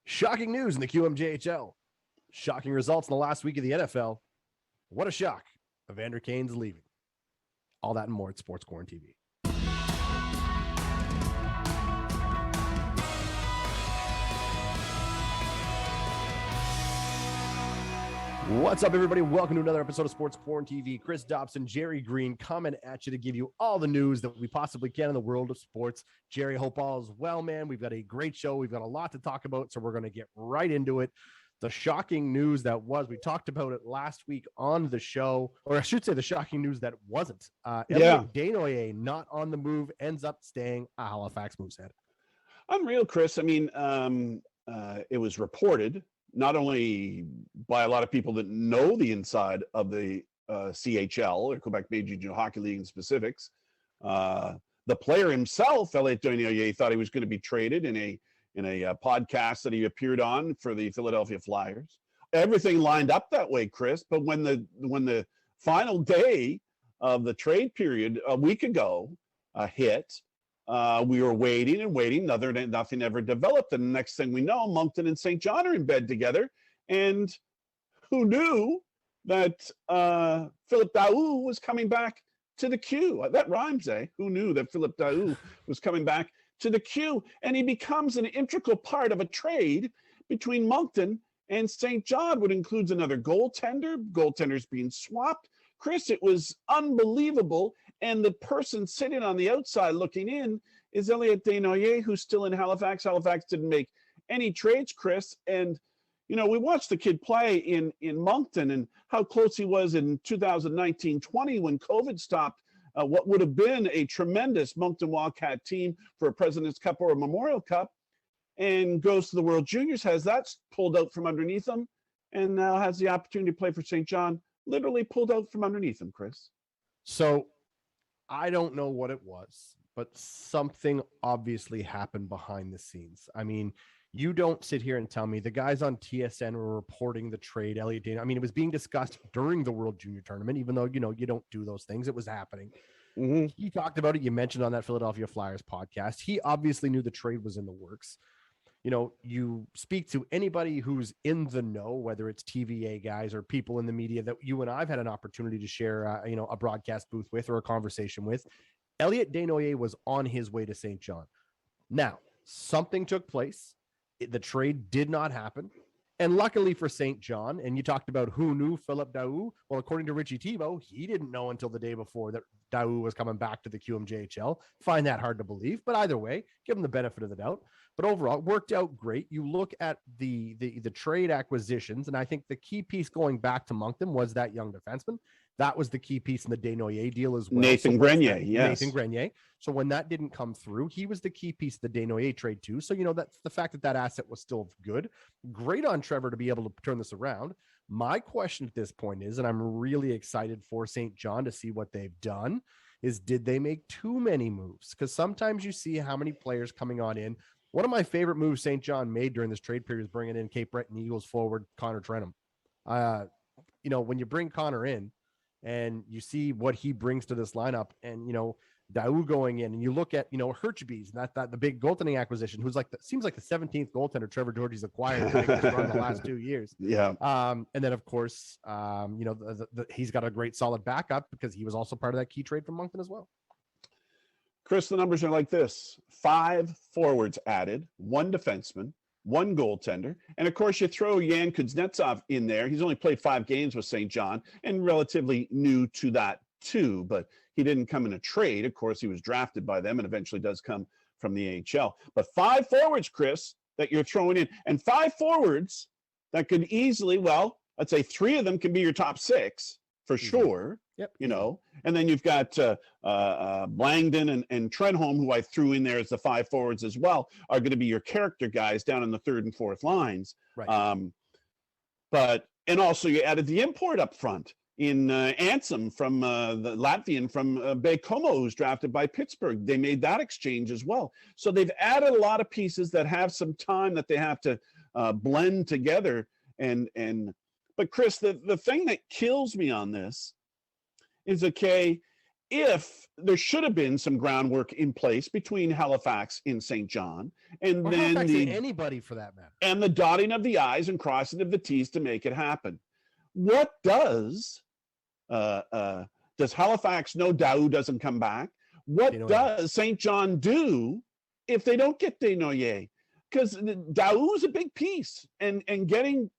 Shocking news in the QMJHL. Shocking results in the last week of the NFL. What a shock. Evander Kane's leaving. All that and more at Sports QuaranTV. What's up, everybody? Welcome to another episode of Sports QuaranTV. Chris Dobson, Gerry Green coming at you to give you all the news that we possibly can in the world of sports. Jerry, hope all is well, man. We've got a great show. We've got a lot to talk about, so we're going to get right into it. The shocking news that was, we talked about it last week on the show, or I should say the shocking news that wasn't. Elliot Desnoyers, not on the move, ends up staying a Halifax Moosehead. Unreal, Chris. I mean, it was reported not only by a lot of people that know the inside of the CHL, or Quebec Major Junior Hockey League in specifics. The player himself, Elliot Desnoyers, thought he was going to be traded in a podcast that he appeared on for the Philadelphia Flyers. Everything lined up that way, Chris. But when the final day of the trade period a week ago hit, we were waiting and waiting. Nothing ever developed. And the next thing we know, Moncton and St. John are in bed together. And who knew that Philip Daoust was coming back to the Q? That rhymes, eh? Who knew that Philip Daoust was coming back to the Q? And he becomes an integral part of a trade between Moncton and St. John, which includes another goaltender. Goaltenders being swapped. Chris, it was unbelievable. And the person sitting on the outside looking in is Elliot Desnoyers, who's still in Halifax. Halifax didn't make any trades, Chris. And, you know, we watched the kid play in Moncton and how close he was in 2019-20 when COVID stopped what would have been a tremendous Moncton Wildcat team for a President's Cup or a Memorial Cup, and goes to the World Juniors, has that pulled out from underneath him, and now has the opportunity to play for St. John, literally pulled out from underneath him, Chris. So I don't know what it was, but something obviously happened behind the scenes. I mean, you don't sit here and tell me the guys on TSN were reporting the trade. Elliot Desnoyers, I mean, it was being discussed during the World Junior Tournament, even though, you know, you don't do those things. It was happening. Mm-hmm. He talked about it. You mentioned on that Philadelphia Flyers podcast. He obviously knew the trade was in the works. You know, you speak to anybody who's in the know, whether it's TVA guys or people in the media that you and I've had an opportunity to share, a broadcast booth with or a conversation with. Elliot Desnoyers was on his way to St. John. Now, something took place. The trade did not happen. And luckily for St. John, and you talked about who knew Philip Daoust. Well, according to Richie Thibault, he didn't know until the day before that Daoust was coming back to the QMJHL. Find that hard to believe, but either way, give him the benefit of the doubt. But overall, it worked out great. You look at the trade acquisitions, and I think the key piece going back to Moncton was that young defenseman. That was the key piece in the Desnoyers deal as well. Nathan Grenier, yes. Nathan Grenier. So when that didn't come through, he was the key piece of the Desnoyers trade too. So, you know, that's the fact that asset was still good. Great on Trevor to be able to turn this around. My question at this point is, and I'm really excited for St. John to see what they've done, is did they make too many moves? Because sometimes you see how many players coming on in. One of my favorite moves St. John made during this trade period is bringing in Cape Breton Eagles forward Connor Trenham. You know, when you bring Connor in and you see what he brings to this lineup, and, you know, Daoust going in, and you look at, you know, Herchbees, that the big goaltending acquisition, who's like seems like the 17th goaltender Trevor Georgie's acquired run the last 2 years. Yeah. And then of course, you know, he's got a great solid backup because he was also part of that key trade from Moncton as well. Chris, the numbers are like this: 5 forwards added, 1 defenseman, 1 goaltender. And of course, you throw Yan Kuznetsov in there. He's only played 5 games with St. John and relatively new to that too, but he didn't come in a trade. Of course, he was drafted by them and eventually does come from the AHL. But 5 forwards, Chris, that you're throwing in, and 5 forwards that could easily, well, let's say 3 of them can be your top 6 for sure. Yep. You know, and then you've got Langdon and Trenham, who I threw in there as the 5 forwards as well, are going to be your character guys down in the 3rd and 4th lines. Right. And also you added the import up front in Ansem from the Latvian from Baie-Comeau, who's drafted by Pittsburgh. They made that exchange as well. So they've added a lot of pieces that have some time that they have to blend together. But Chris, the thing that kills me on this is, okay, if there should have been some groundwork in place between Halifax and St. John, and Or then Halifax and anybody for that matter. and the dotting of the I's and crossing of the T's to make it happen. What does Halifax know Daou doesn't come back? What does St. John do if they don't get Desnoyers? Because Daou is a big piece, and getting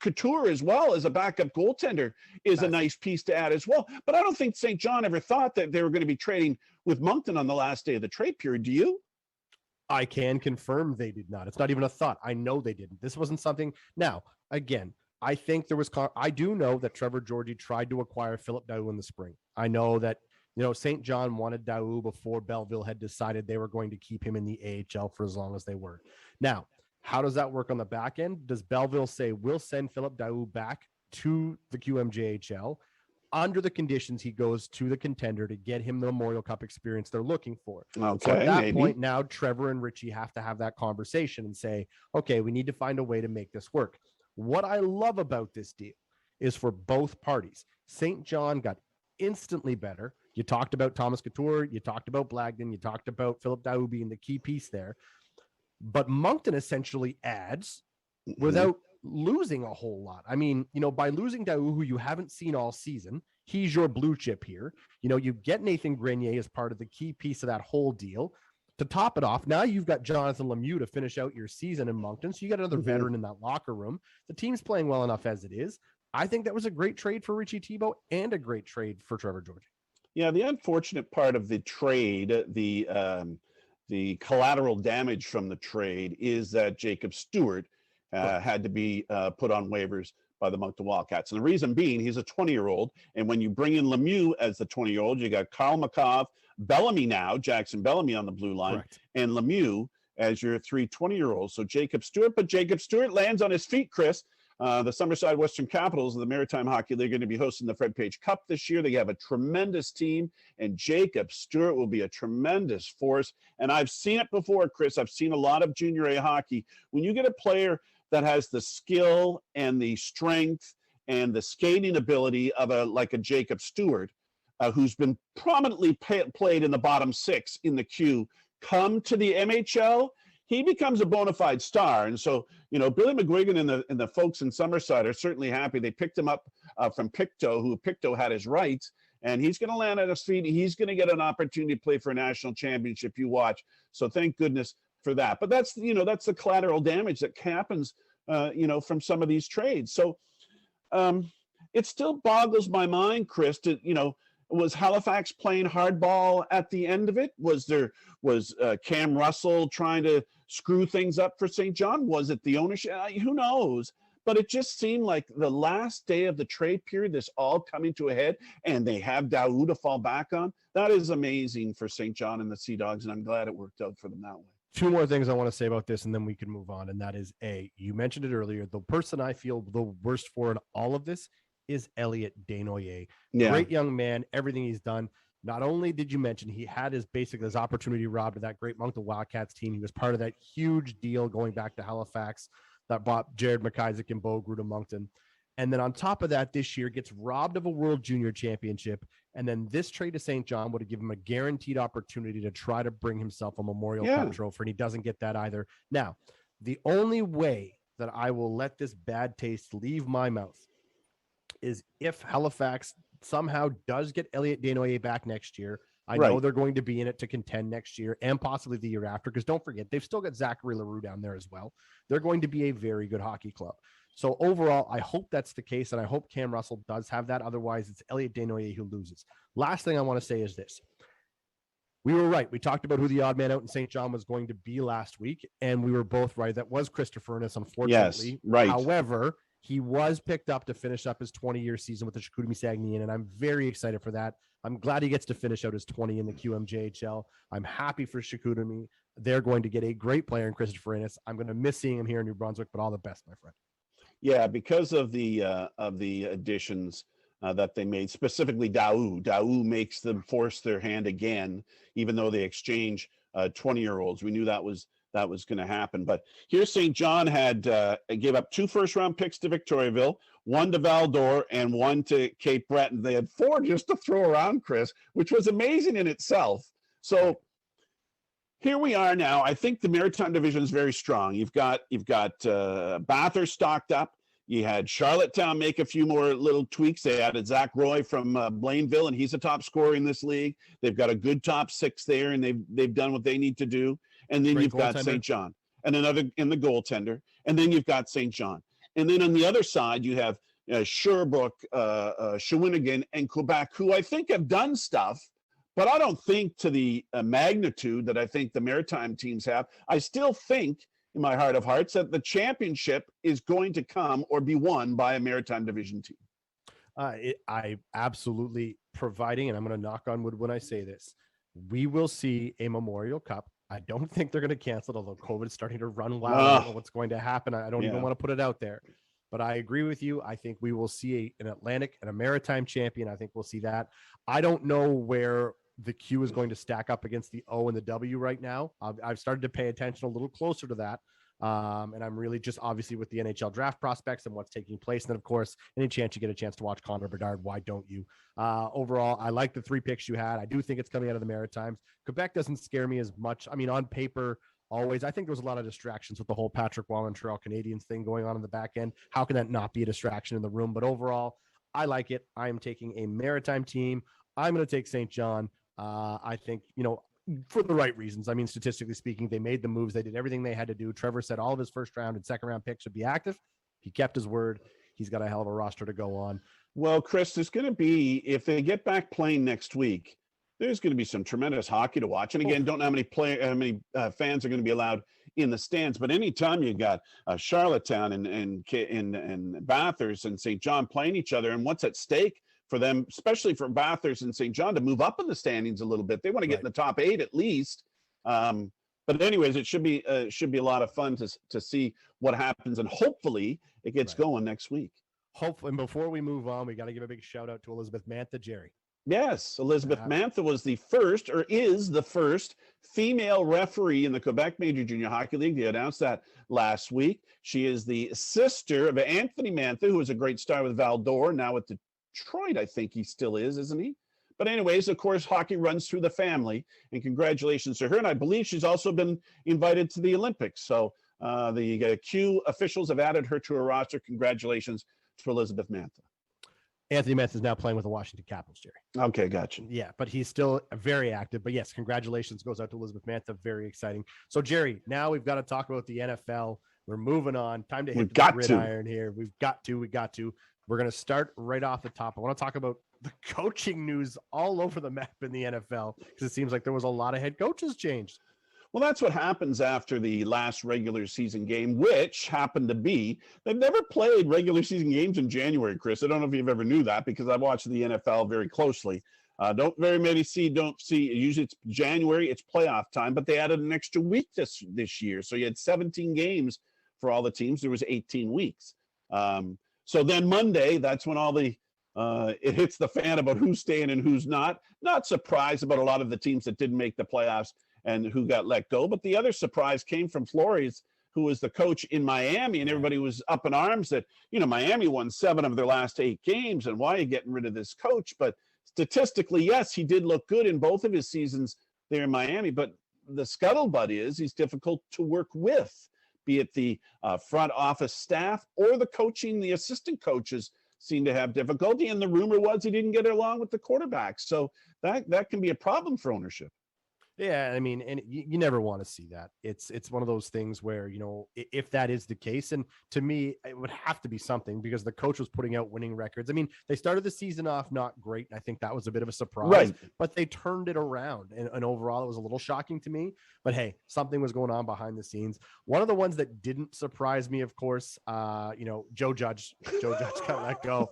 Couture as well as a backup goaltender is a nice piece to add as well. But I don't think St. John ever thought that they were going to be trading with Moncton on the last day of the trade period. Do you? I can confirm they did not. It's not even a thought. I know they didn't. This wasn't something. Now, again, I think there was. I do know that Trevor Georgie tried to acquire Philip Daou in the spring. I know that St. John wanted Daou before Belleville had decided they were going to keep him in the AHL for as long as they were. Now, how does that work on the back end? Does Belleville say, we'll send Philip Daou back to the QMJHL under the conditions he goes to the contender to get him the Memorial Cup experience they're looking for? Okay, so at that point, now Trevor and Richie have to have that conversation and say, okay, we need to find a way to make this work. What I love about this deal is for both parties. St. John got instantly better. You talked about Thomas Couture, you talked about Blagden, you talked about Philip Daou being the key piece there. But Moncton essentially adds without losing a whole lot. I mean, by losing Daou, who you haven't seen all season, he's your blue chip here. You get Nathan Grenier as part of the key piece of that whole deal. To top it off, now you've got Jonathan Lemieux to finish out your season in Moncton. So you got another veteran in that locker room. The team's playing well enough as it is. I think that was a great trade for Richie Thibault and a great trade for Trevor Georgie. Yeah, the unfortunate part of the trade, the collateral damage from the trade is that Jacob Stewart had to be put on waivers by the Moncton Wildcats. And the reason being, he's a 20-year-old. And when you bring in Lemieux as the 20-year-old, you got Carl McCaw, Bellamy now, Jackson Bellamy on the blue line, correct, and Lemieux as your 3 20-year-olds. So Jacob Stewart, but Jacob Stewart lands on his feet, Chris. The Summerside Western Capitals of the Maritime Hockey League are going to be hosting the Fred Page Cup this year. They have a tremendous team, and Jacob Stewart will be a tremendous force. And I've seen it before, Chris. I've seen a lot of junior A hockey. When you get a player that has the skill and the strength and the skating ability of a Jacob Stewart, who's been prominently played in the bottom 6 in the Q, come to the MHL, he becomes a bona fide star. And so, Billy McGuigan and the folks in Summerside are certainly happy. They picked him up from Pictou, who Pictou had his rights, and he's going to land at his feet. He's going to get an opportunity to play for a national championship. You watch. So thank goodness for that. But that's the collateral damage that happens, from some of these trades. So it still boggles my mind, Chris, was Halifax playing hardball at the end of it? Was Cam Russell trying to screw things up for St. John? Was it the ownership? Who knows? But it just seemed like the last day of the trade period, this all coming to a head, and they have Daou to fall back on. That is amazing for St. John and the Sea Dogs, and I'm glad it worked out for them that way. 2 more things I want to say about this, and then we can move on. And that is, you mentioned it earlier, the person I feel the worst for in all of this is Elliot Desnoyers. Yeah. Great young man, everything he's done. Not only did you mention he had his opportunity robbed of that great Moncton Wildcats team. He was part of that huge deal going back to Halifax that brought Jared McIsaac and Bo Grew to Moncton. And then on top of that, this year gets robbed of a World Junior Championship. And then this trade to St. John would have given him a guaranteed opportunity to try to bring himself a Memorial Cup trophy, and he doesn't get that either. Now, the only way that I will let this bad taste leave my mouth is if Halifax somehow does get Elliot Desnoyers back next year. I know they're going to be in it to contend next year and possibly the year after, because don't forget, they've still got Zachary Leroux down there as well. They're going to be a very good hockey club. So overall, I hope that's the case, and I hope Cam Russell does have that. Otherwise, it's Elliot Desnoyers who loses. Last thing I want to say is this. We were right. We talked about who the odd man out in St. John was going to be last week, and we were both right. That was Christopher Innes, unfortunately. Yes, right. However, he was picked up to finish up his 20-year season with the Chicoutimi Saguenay, and I'm very excited for that. I'm glad he gets to finish out his 20 in the QMJHL. I'm happy for Chicoutimi. They're going to get a great player in Christopher Innes. I'm going to miss seeing him here in New Brunswick, but all the best, my friend. Yeah, because of the additions that they made, specifically Daou. Daou makes them force their hand again, even though they exchange 20-year-olds. We knew that was that was going to happen. But here St. John had gave up 2 first-round picks to Victoriaville, 1 to Val-d'Or, and 1 to Cape Breton. They had 4 just to throw around, Chris, which was amazing in itself. So here we are now. I think the Maritime Division is very strong. You've got Bathurst stocked up. You had Charlottetown make a few more little tweaks. They added Zach Roy from Blainville, and he's a top scorer in this league. They've got a good top 6 there, and they've done what they need to do. And then you've got St. John, and another in the goaltender. And then you've got St. John. And then on the other side, you have Sherbrooke, Shawinigan, and Quebec, who I think have done stuff, but I don't think to the magnitude that I think the Maritime teams have. I still think, in my heart of hearts, that the championship is going to come or be won by a Maritime Division team. I absolutely, providing, and I'm going to knock on wood when I say this, we will see a Memorial Cup. I don't think they're going to cancel it, although COVID's starting to run wild. I don't know what's going to happen. I don't even want to put it out there. But I agree with you. I think we will see an Atlantic and a Maritime champion. I think we'll see that. I don't know where the Q is going to stack up against the O and the W right now. I've started to pay attention a little closer to that. And I'm really just obviously with the NHL draft prospects and what's taking place. And then, of course, any chance you get a chance to watch Connor Bedard, why don't you? Overall, I like the 3 picks you had. I do think it's coming out of the Maritimes. Quebec doesn't scare me as much. I mean, on paper, always, I think there was a lot of distractions with the whole Patrick Wall and Montreal Canadiens thing going on in the back end. How can that not be a distraction in the room? But overall, I like it. I am taking a Maritime team. I'm going to take St. John. I think, for the right reasons. I mean, statistically speaking, they made the moves. They did everything they had to do. Trevor said all of his first round and second round picks would be active. He kept his word. He's got a hell of a roster to go on. Well, Chris, there's going to be, if they get back playing next week, there's going to be some tremendous hockey to watch. And again, don't know how many fans are going to be allowed in the stands. But anytime you got Charlottetown and Bathurst and St. John playing each other, and what's at stake for them, especially for Bathurst and St. John, to move up in the standings a little bit. They want to get in the top 8 at least. But anyways, it should be a lot of fun to see what happens, and hopefully it gets going next week. Hopefully, and before we move on, we got to give a big shout out to Elizabeth Mantha, Jerry. Yes, Elizabeth Mantha was the first, or is the first, female referee in the Quebec Major Junior Hockey League. They announced that last week. She is the sister of Anthony Mantha, who was a great star with Val-d'Or, now with Detroit, I think he still is, isn't he? But anyways, of course, hockey runs through the family, and congratulations to her. And I believe she's also been invited to the Olympics. So the Q officials have added her to her roster. Congratulations to Elizabeth Mantha. Anthony Mantha is now playing with the Washington Capitals, Jerry. Okay, gotcha. Yeah, but he's still very active. But yes, congratulations goes out to Elizabeth Mantha. Very exciting. So, Jerry, now we've got to talk about the NFL. We're moving on. Time to hit the gridiron here. We got to. We're going to start right off the top. I want to talk about the coaching news all over the map in the NFL, because it seems like there was a lot of head coaches changed. Well, that's what happens after the last regular season game, which happened to be, they've never played regular season games in January, Chris. I don't know if you've ever knew that, because I watch the NFL very closely. Don't see, usually it's January, it's playoff time, but they added an extra week this year. So you had 17 games for all the teams. There was 18 weeks. So then Monday, that's when all the it hits the fan about who's staying and who's not. Not surprised about a lot of the teams that didn't make the playoffs and who got let go. But the other surprise came from Flores, who was the coach in Miami, and everybody was up in arms that, Miami won 7 of their last 8 games, and why are you getting rid of this coach? But statistically, yes, he did look good in both of his seasons there in Miami, but the scuttlebutt is he's difficult to work with, be it the front office staff or the assistant coaches seem to have difficulty. And the rumor was he didn't get along with the quarterback. So that can be a problem for ownership. Yeah, I mean, and you never want to see that. It's one of those things where, if that is the case, and to me, it would have to be something, because the coach was putting out winning records. I mean, they started the season off not great, and I think that was a bit of a surprise, right? But they turned it around, and overall, it was a little shocking to me. But hey, something was going on behind the scenes. One of the ones that didn't surprise me, of course, Joe Judge got let go.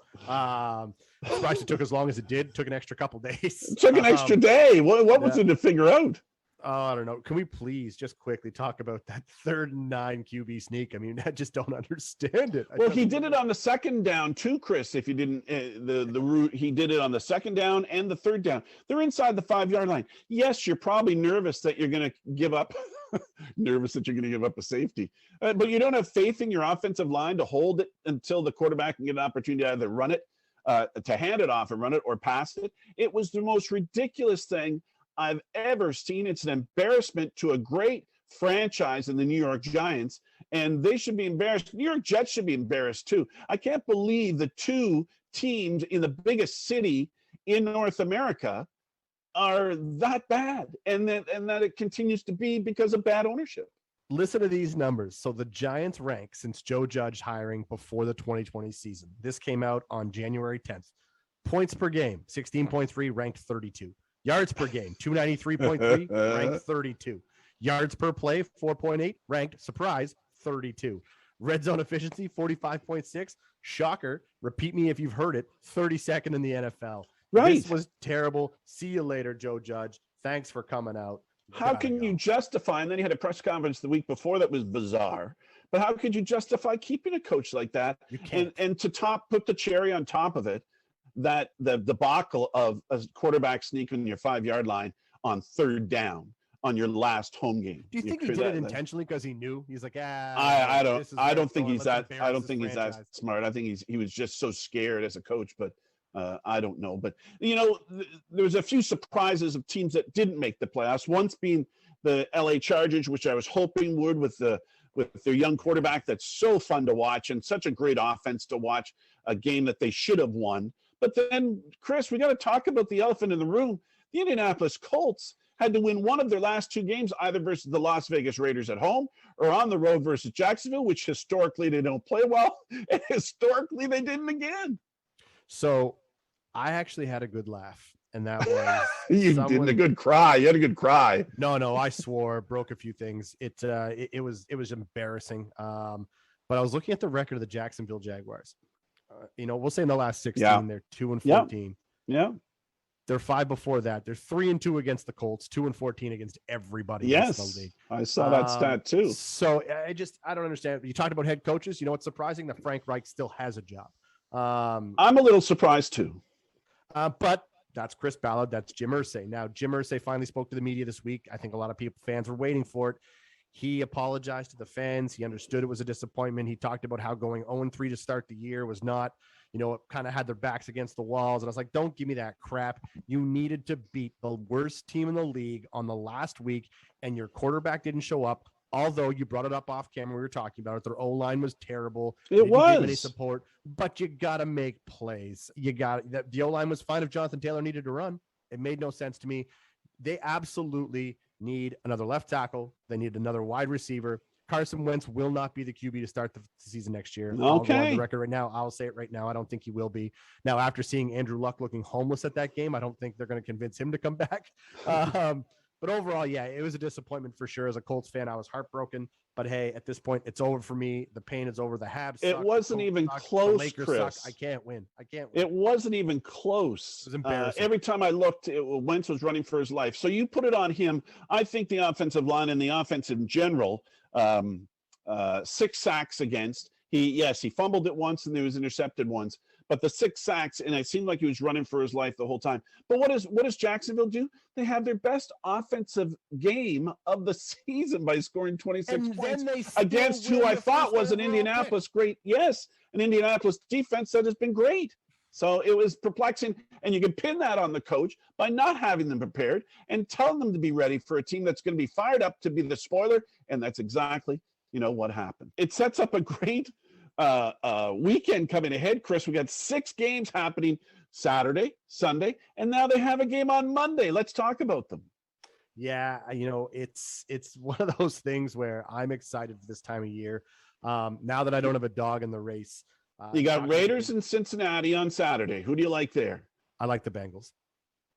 Surprised it took as long as it did. Took an extra couple days. It took an extra day. What was it to figure out? I don't know. Can we please just quickly talk about that 3rd and 9 QB sneak? I mean, I just don't understand it. Well, he did it on the 2nd down too, Chris. If you didn't, the route, he did it on the 2nd down and the 3rd down. They're inside the 5-yard line. Yes, you're probably nervous that you're going to give up, a safety, but you don't have faith in your offensive line to hold it until the quarterback can get an opportunity to either run it, to hand it off and run it, or pass it. It was the most ridiculous thing I've ever seen. It's an embarrassment to a great franchise in the New York Giants, and they should be embarrassed. New York Jets should be embarrassed too. I can't believe the 2 teams in the biggest city in North America are that bad, and that it continues to be because of bad ownership. Listen to these numbers. So the Giants rank since Joe Judge hiring before the 2020 season. This came out on January 10th. Points per game, 16.3, ranked 32. Yards per game, 293.3, ranked 32. Yards per play, 4.8, ranked, surprise, 32. Red zone efficiency, 45.6. Shocker. Repeat me if you've heard it, 32nd in the NFL. Right. This was terrible. See you later, Joe Judge. Thanks for coming out. How can you justify, and then he had a press conference the week before that was bizarre, but how could you justify keeping a coach like that? You can't. And to put the cherry on top of it, that the debacle of a quarterback sneak on your 5-yard line on 3rd down on your last home game. Do you think he did it intentionally because he knew? He's like, I don't think he's that smart. I think he was just so scared as a coach, but I don't know. But there was a few surprises of teams that didn't make the playoffs. Once being the LA Chargers, which I was hoping would, with their young quarterback that's so fun to watch and such a great offense to watch, a game that they should have won. But then, Chris, we got to talk about the elephant in the room. The Indianapolis Colts had to win one of their last 2 games, either versus the Las Vegas Raiders at home or on the road versus Jacksonville, which historically they don't play well, and historically they didn't again. So I actually had a good laugh, and that was you did a good cry. You had a good cry. No, I swore, broke a few things. It was embarrassing. But I was looking at the record of the Jacksonville Jaguars. We'll say in the last 16, they're 2-14. Yeah. They're 5 before that. They're 3-2 against the Colts, 2-14 against everybody. Yes, in the league. I saw that stat too. So I don't understand. You talked about head coaches. You know what's surprising? That Frank Reich still has a job. I'm a little surprised too. But that's Chris Ballard. That's Jim Irsay. Now, Jim Irsay finally spoke to the media this week. I think a lot of fans were waiting for it. He apologized to the fans. He understood it was a disappointment. He talked about how going 0-3 to start the year was not, it kind of had their backs against the walls. And I was like, don't give me that crap. You needed to beat the worst team in the league on the last week, and your quarterback didn't show up. Although you brought it up off camera, we were talking about it. Their O-line was terrible. It was. Give any support, but you got to make plays. The O-line was fine if Jonathan Taylor needed to run. It made no sense to me. They absolutely need another left tackle. They need another wide receiver. Carson Wentz will not be the QB to start the season next year. Okay. I'll go on the record right now. I'll say it right now. I don't think he will be. Now, after seeing Andrew Luck looking homeless at that game, I don't think they're going to convince him to come back. But overall, yeah, it was a disappointment for sure. As a Colts fan, I was heartbroken. But hey, at this point, it's over for me. The pain is over. The Habs suck. It wasn't even close, the Lakers Chris. Suck. I can't win. It wasn't even close. It was embarrassing. Every time I looked, Wentz was running for his life. So you put it on him. I think the offensive line and the offense in general, 6 sacks against. He fumbled it once and there was intercepted once. But the 6 sacks, and it seemed like he was running for his life the whole time. But what does Jacksonville do? They have their best offensive game of the season by scoring 26 points against who I thought was an Indianapolis an Indianapolis defense that has been great. So it was perplexing, and you can pin that on the coach by not having them prepared and telling them to be ready for a team that's going to be fired up to be the spoiler, and that's exactly what happened. It sets up a great weekend coming ahead, Chris. We got 6 games happening Saturday, Sunday, and now they have a game on Monday. Let's talk about them. Yeah, it's one of those things where I'm excited for this time of year. Now that I don't have a dog in the race. You got Raiders in Cincinnati on Saturday. Who do you like there? I like the Bengals.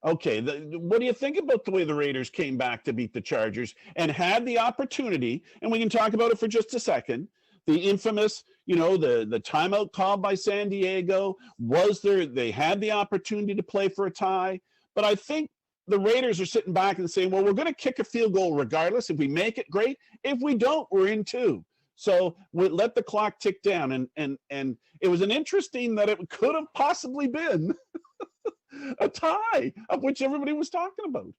Okay, what do you think about the way the Raiders came back to beat the Chargers and had the opportunity? And we can talk about it for just a second. The infamous, the timeout called by San Diego was there. They had the opportunity to play for a tie, but I think the Raiders are sitting back and saying, well, we're going to kick a field goal regardless. If we make it, great. If we don't, we're in two. So we let the clock tick down. And it was an interesting that it could have possibly been a tie, of which everybody was talking about.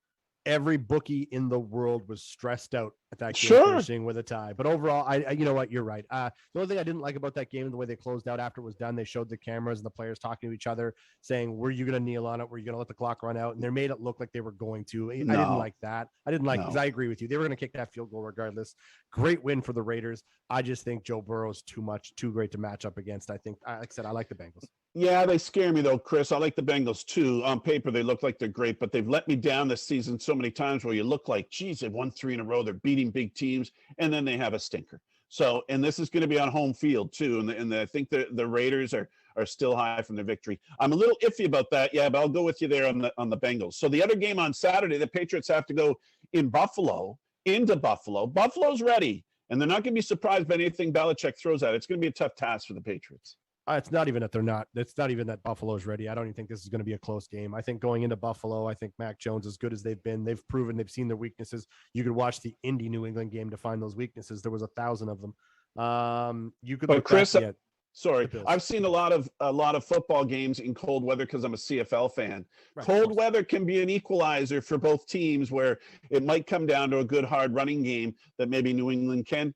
Every bookie in the world was stressed out at that game, Sure, finishing with a tie. But overall, I you know what, you're right. The only thing I didn't like about that game and the way they closed out after it was done, they showed the cameras and the players talking to each other, saying, "Were you going to kneel on it? Were you going to let the clock run out?" And they made it look like they were going to. I didn't like that. I didn't like, because I agree with you. They were going to kick that field goal regardless. Great win for the Raiders. I just think Joe Burrow's too great to match up against. I think, like I said, I like the Bengals. Yeah, they scare me though, Chris. I like the Bengals too. On paper, they look like they're great, but they've let me down this season so many times where you look like, geez, they've won 3 in a row. They're beating big teams, and then they have a stinker. So, and this is going to be on home field too. And I think the Raiders are still high from their victory. I'm a little iffy about that. Yeah, but I'll go with you there on the Bengals. So the other game on Saturday, the Patriots have to go into Buffalo. Buffalo's ready, and they're not going to be surprised by anything Belichick throws at it. It's going to be a tough task for the Patriots. It's not even that they're not. It's not even that Buffalo's ready. I don't even think this is going to be a close game. I think going into Buffalo, I think Mac Jones, as good as they've been, they've proven they've seen their weaknesses. You could watch the Indy New England game to find those weaknesses. There was 1,000 of them. You could. But Chris, back, sorry, I've seen a lot of football games in cold weather because I'm a CFL fan. Right, cold weather can be an equalizer for both teams, where it might come down to a good hard running game that maybe New England can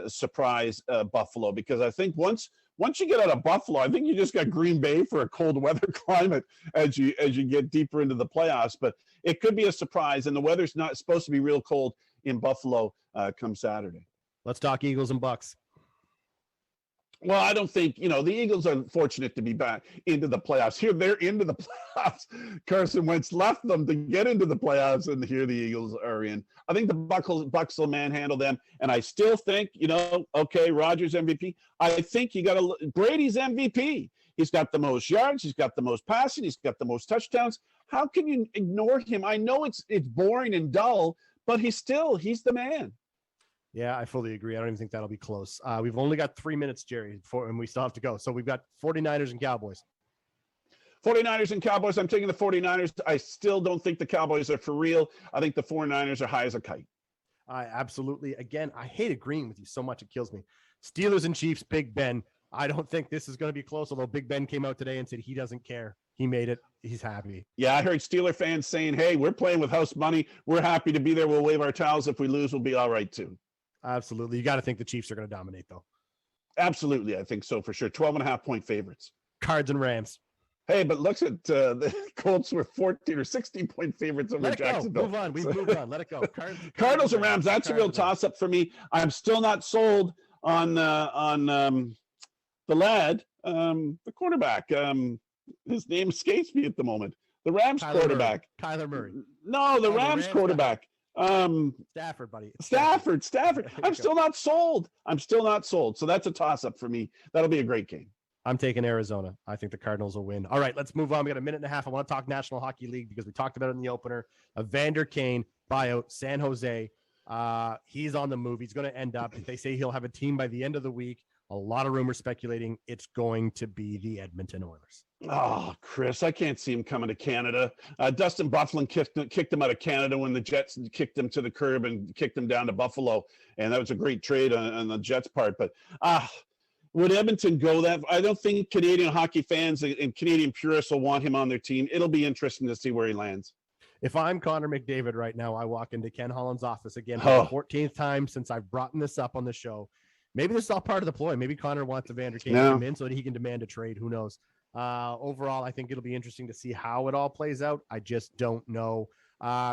surprise Buffalo, because I think once you get out of Buffalo, I think you just got Green Bay for a cold weather climate as you get deeper into the playoffs. But it could be a surprise, and the weather's not supposed to be real cold in Buffalo come Saturday. Let's talk Eagles and Bucks. Well, I don't think, the Eagles are fortunate to be back into the playoffs. Here, they're into the playoffs. Carson Wentz left them to get into the playoffs, and here the Eagles are in. I think the Bucks will manhandle them, and I still think, okay, Rodgers MVP. I think Brady's MVP. He's got the most yards. He's got the most passing. He's got the most touchdowns. How can you ignore him? I know it's boring and dull, but he's the man. Yeah, I fully agree. I don't even think that'll be close. We've only got 3 minutes, Jerry, and we still have to go. So we've got 49ers and Cowboys. 49ers and Cowboys. I'm taking the 49ers. I still don't think the Cowboys are for real. I think the 49ers are high as a kite. Absolutely. Again, I hate agreeing with you so much. It kills me. Steelers and Chiefs, Big Ben. I don't think this is going to be close, although Big Ben came out today and said he doesn't care. He made it. He's happy. Yeah, I heard Steeler fans saying, hey, we're playing with house money. We're happy to be there. We'll wave our towels. If we lose, we'll be all right too. Absolutely. You got to think the Chiefs are going to dominate, though. Absolutely. I think so for sure. 12.5-point favorites. Cards and Rams. Hey, but look at the Colts were 14 or 16-point favorites over Jacksonville. Move on. We've moved on. Let it go. Cardinals and Rams. That's a real toss-up for me. I'm still not sold on the lad, the quarterback. His name escapes me at the moment. The Rams quarterback. Kyler Murray. No, the Rams quarterback. Stafford, buddy. Stafford. I'm still not sold. So that's a toss-up for me. That'll be a great game. I'm taking Arizona. I think the Cardinals will win. All right, let's move on. We got a minute and a half. I want to talk National Hockey League because we talked about it in the opener. Evander Kane buyout, San Jose. He's on the move. He's going to end up. They say he'll have a team by the end of the week. A lot of rumors speculating it's going to be the Edmonton Oilers. Oh, Chris, I can't see him coming to Canada. Dustin Byfuglien kicked him out of Canada when the Jets kicked him to the curb and kicked him down to Buffalo. And that was a great trade on the Jets' part. But would Edmonton go that? I don't think Canadian hockey fans and Canadian purists will want him on their team. It'll be interesting to see where he lands. If I'm Connor McDavid right now, I walk into Ken Holland's office again for the 14th time since I've brought this up on the show. Maybe this is all part of the ploy. Maybe Connor wants Evander Kane to come in so that he can demand a trade. Who knows? Overall, I think it'll be interesting to see how it all plays out. I just don't know.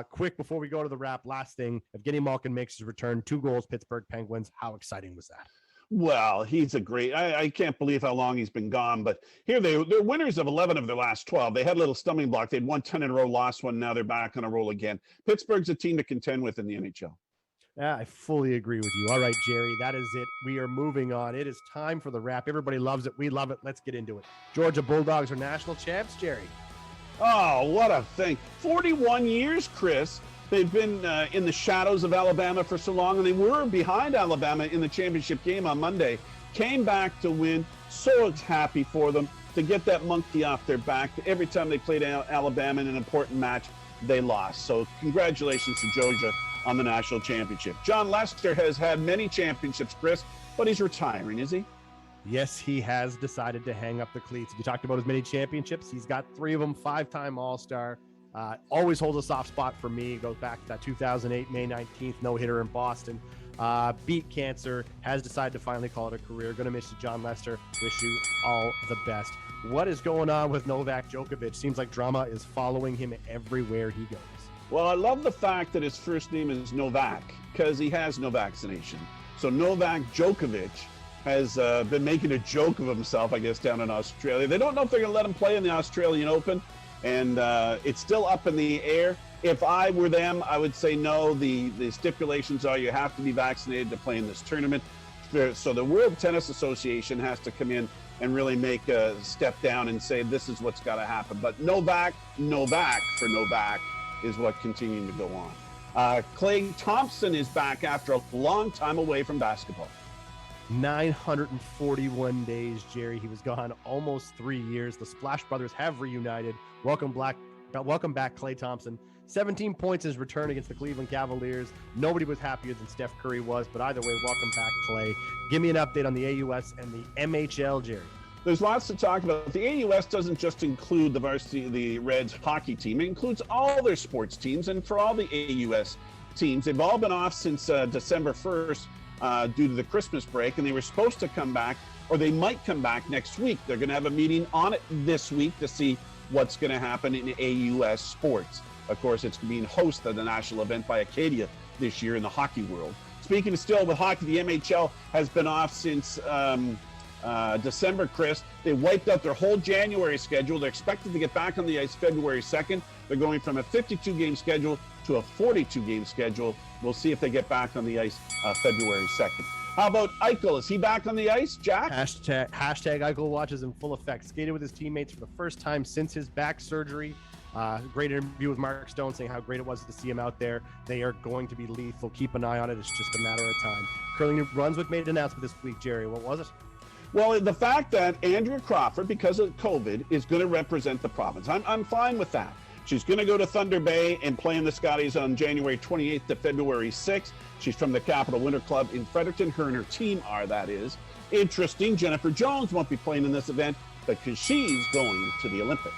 Quick, before we go to the wrap, last thing. Evgeny Malkin makes his return. 2 goals, Pittsburgh Penguins. How exciting was that? Well, he's a great. I can't believe how long he's been gone. But here they're winners of 11 of their last 12. They had a little stumbling block. They'd won 10 in a row, lost one. Now they're back on a roll again. Pittsburgh's a team to contend with in the NHL. Yeah, I fully agree with you. All right, Jerry, that is it. We are moving on. It is time for the wrap. Everybody loves it. We love it. Let's get into it. Georgia Bulldogs are national champs, Jerry. Oh, what a thing. 41 years, Chris. They've been in the shadows of Alabama for so long, and they were behind Alabama in the championship game on Monday. Came back to win. So happy for them to get that monkey off their back. Every time they played Alabama in an important match, they lost. So congratulations to Georgia on the national championship. John Lester has had many championships, Chris, but he's retiring, is he? Yes, he has decided to hang up the cleats. We talked about his many championships. He's got 3 of them, 5-time All-Star. Always holds a soft spot for me. Goes back to that 2008 May 19th no-hitter in Boston. Beat cancer, has decided to finally call it a career. Going to miss you, John Lester. Wish you all the best. What is going on with Novak Djokovic? Seems like drama is following him everywhere he goes. Well, I love the fact that his first name is Novak because he has no vaccination. So Novak Djokovic has been making a joke of himself, I guess, down in Australia. They don't know if they're going to let him play in the Australian Open, and it's still up in the air. If I were them, I would say no. The stipulations are you have to be vaccinated to play in this tournament. So the World Tennis Association has to come in and really make a step down and say this is what's got to happen. But Novak for Novak is what continuing to go on. Klay Thompson is back after a long time away from basketball. 941 days, Jerry. He was gone almost 3 years. The Splash Brothers have reunited. Welcome back, Klay Thompson. 17 points in his return against the Cleveland Cavaliers. Nobody was happier than Steph Curry was, but either way, welcome back, Klay. Give me an update on the AUS and the MHL, Jerry. There's lots to talk about. The AUS doesn't just include the varsity, the Reds hockey team. It includes all their sports teams, and for all the AUS teams, they've all been off since December 1st. Due to the Christmas break, and they were supposed to come back, or they might come back next week. They're going to have a meeting on it this week to see what's going to happen in AUS sports. Of course, it's being hosted at the national event by Acadia this year in the hockey world. Speaking of still with hockey, the MHL has been off since December, Chris. They wiped out their whole January schedule. They're expected to get back on the ice February 2nd. They're going from a 52-game schedule to a 42-game schedule. We'll see if they get back on the ice February 2nd. How about Eichel? Is he back on the ice, Jack? Hashtag Eichel watch is in full effect. Skated with his teammates for the first time since his back surgery. Great interview with Mark Stone saying how great it was to see him out there. They are going to be lethal. Keep an eye on it. It's just a matter of time. Curling New Brunswick made an announcement this week, Jerry. What was it? Well, the fact that Andrea Crawford, because of COVID, is going to represent the province. I'm fine with that. She's going to go to Thunder Bay and play in the Scotties on January 28th to February 6th. She's from the Capital Winter Club in Fredericton. Her and her team are, that is. Interesting, Jennifer Jones won't be playing in this event because she's going to the Olympics.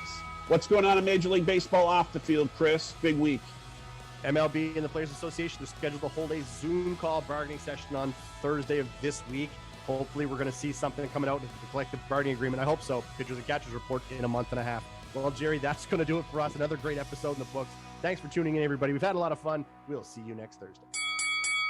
What's going on in Major League Baseball off the field, Chris? Big week. MLB and the Players Association are scheduled to hold a Zoom call bargaining session on Thursday of this week. Hopefully we're going to see something coming out of the collective bargaining agreement. I hope so. Pitchers and catchers report in a month and a half. Well, Jerry, that's going to do it for us. Another great episode in the books. Thanks for tuning in, everybody. We've had a lot of fun. We'll see you next Thursday.